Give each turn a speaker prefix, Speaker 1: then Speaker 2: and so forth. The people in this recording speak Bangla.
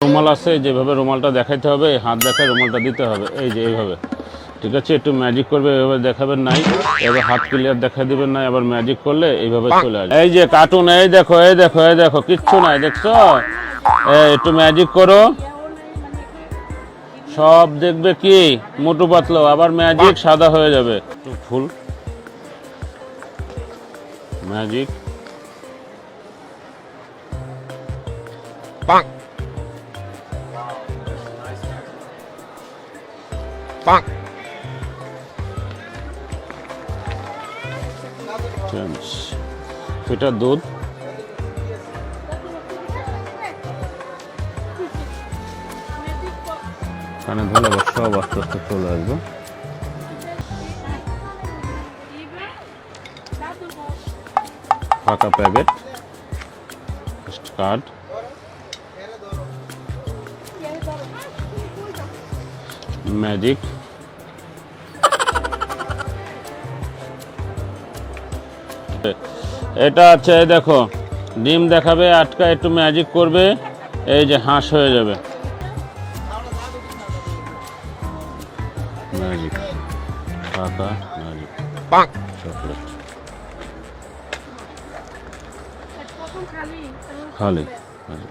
Speaker 1: রুমাল আছে, যেভাবে রুমালটা দেখাইতে হবে, হাত দেখায় রুমালটা দিতে হবে, এই যে এইভাবে। ঠিক আছে, একটু ম্যাজিক করবে, এইভাবে দেখাবেন নাই, এবার হাত ক্লিয়ার দেখা দিবেন না, আবার ম্যাজিক করলে এইভাবে চলে আসবে। এই যে কার্টুন, এই দেখো এই দেখো এই দেখো, কিচ্ছু নাই, দেখছো? একটু ম্যাজিক করো, সব দেখবে কি মোটু পাতলো, আবার ম্যাজিক সাদা হয়ে যাবে। ফুল ম্যাজিক, এটা দুধ, কানে ধরে সব আস্তে আস্তে চলে আসবে। ফাঁকা প্যাকেট, কার্ড, ম্যাজিক, এটা আছে দেখো, ডিম দেখাবে, আটকা একটু ম্যাজিক করবে, এই যে হাঁস হয়ে যাবে। ম্যাজিক, ফাঁকা ম্যাজিক, চকলেট, খালি ম্যাজিক।